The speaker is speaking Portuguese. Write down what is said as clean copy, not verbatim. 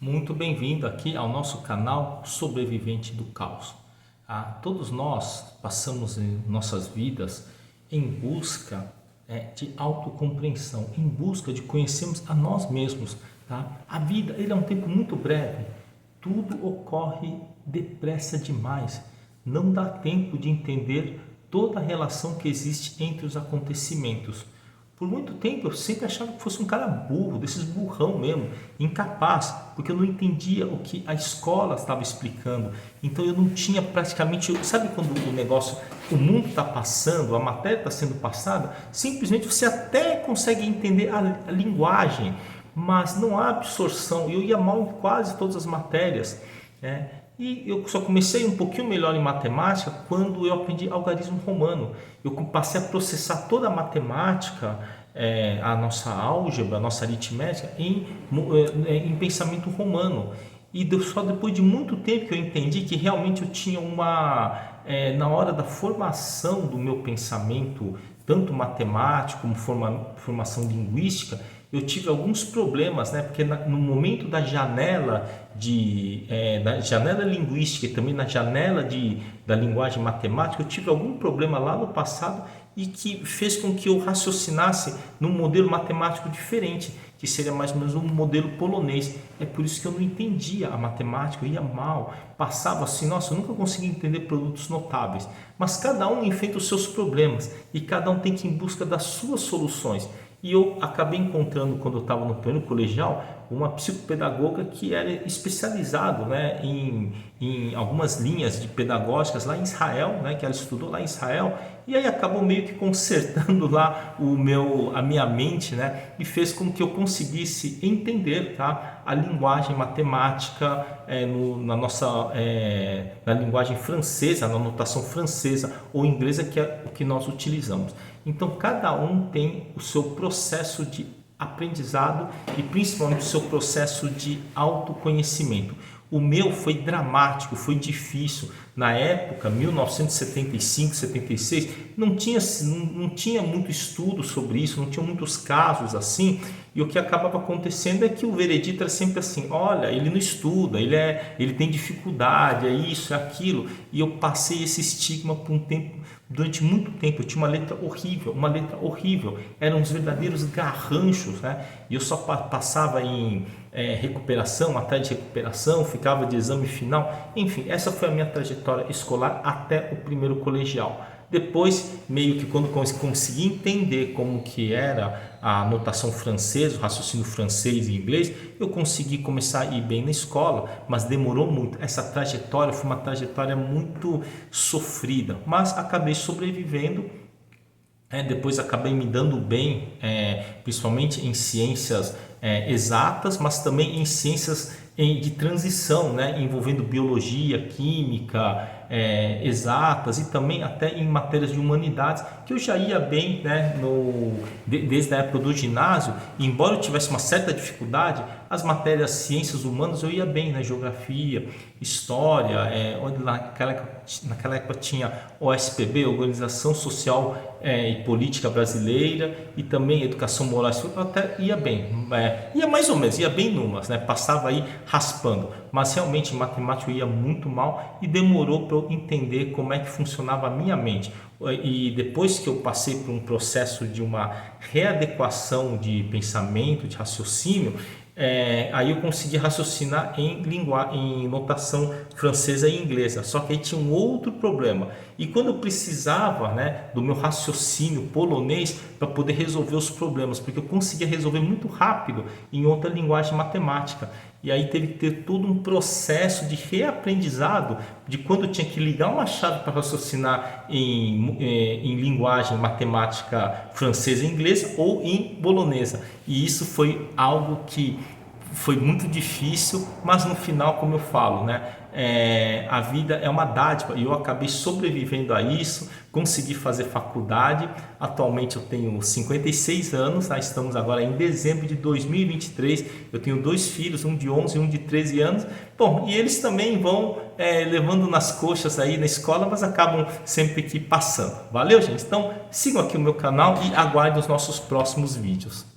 Muito bem-vindo aqui ao nosso canal Sobrevivente do Caos. Todos nós passamos em nossas vidas em busca de autocompreensão, em busca de conhecermos a nós mesmos. A vida ele é um tempo muito breve, tudo ocorre depressa demais, não dá tempo de entender toda a relação que existe entre os acontecimentos. Por muito tempo eu sempre achava que fosse um cara burro, desses burrão mesmo, incapaz, porque eu não entendia o que a escola estava explicando. Então eu não tinha praticamente, sabe quando o mundo está passando, a matéria está sendo passada, simplesmente você até consegue entender a linguagem, mas não há absorção. Eu ia mal em quase todas as matérias, E eu só comecei um pouquinho melhor em matemática quando eu aprendi algarismo romano. Eu passei a processar toda a matemática, a nossa álgebra, a nossa aritmética em pensamento romano. E só depois de muito tempo que eu entendi que realmente eu tinha na hora da formação do meu pensamento, tanto matemático como formação linguística, eu tive alguns problemas, porque no momento da janela da janela linguística e também na janela da linguagem matemática, eu tive algum problema lá no passado e que fez com que eu raciocinasse num modelo matemático diferente, que seria mais ou menos um modelo polonês. É por isso que eu não entendia a matemática, eu ia mal, passava assim, nossa, eu nunca consegui entender produtos notáveis. Mas cada um enfrenta os seus problemas e cada um tem que ir em busca das suas soluções. E eu acabei encontrando, quando eu estava no primeiro colegial, uma psicopedagoga que era especializada em algumas linhas de pedagógicas lá em Israel, que ela estudou lá em Israel, e aí acabou meio que consertando lá a minha mente, e fez com que eu conseguisse entender a linguagem matemática na linguagem francesa, na notação francesa ou inglesa, que é o que nós utilizamos. Então cada um tem o seu processo de aprendizado e principalmente o seu processo de autoconhecimento. O meu foi dramático, foi difícil. Na época, 1975, 76, não tinha muito estudo sobre isso, não tinha muitos casos assim. E o que acabava acontecendo é que o veredito era sempre assim: olha, ele não estuda, ele tem dificuldade, é isso, é aquilo. E eu passei esse estigma por um tempo, durante muito tempo. Eu tinha uma letra horrível, eram uns verdadeiros garranchos, E eu só passava em recuperação, atrás de recuperação, ficava de exame final. Enfim, essa foi a minha trajetória escolar até o primeiro colegial. Depois, meio que quando consegui entender como que era a notação francesa, o raciocínio francês e inglês, eu consegui começar a ir bem na escola, mas demorou muito. Essa trajetória foi uma trajetória muito sofrida, mas acabei sobrevivendo. Depois acabei me dando bem, principalmente em ciências exatas, mas também em ciências de transição, envolvendo biologia, química, exatas e também até em matérias de humanidades, que eu já ia bem, desde a época do ginásio. E embora eu tivesse uma certa dificuldade, as matérias ciências humanas eu ia bem, geografia, história, onde naquela época tinha OSPB, Organização Social e Política Brasileira, e também Educação Moral, eu até ia bem, ia mais ou menos, ia bem numas, passava aí raspando, mas realmente em matemática eu ia muito mal e demorou para eu entender como é que funcionava a minha mente. E depois que eu passei por um processo de uma readequação de pensamento, de raciocínio, aí eu consegui raciocinar em notação francesa e inglesa. Só que aí tinha um outro problema. E quando eu precisava do meu raciocínio polonês para poder resolver os problemas, porque eu conseguia resolver muito rápido em outra linguagem matemática. E aí teve que ter todo um processo de reaprendizado de quando eu tinha que ligar uma chave para raciocinar em linguagem matemática francesa e inglesa ou em polonesa. E isso foi algo que foi muito difícil, mas no final, como eu falo, a vida é uma dádiva e eu acabei sobrevivendo a isso, consegui fazer faculdade. Atualmente eu tenho 56 anos, estamos agora em dezembro de 2023, eu tenho 2 filhos, um de 11 e um de 13 anos. Bom, e eles também vão levando nas coxas aí na escola, mas acabam sempre que passando. Valeu, gente? Então sigam aqui o meu canal e aguardem os nossos próximos vídeos.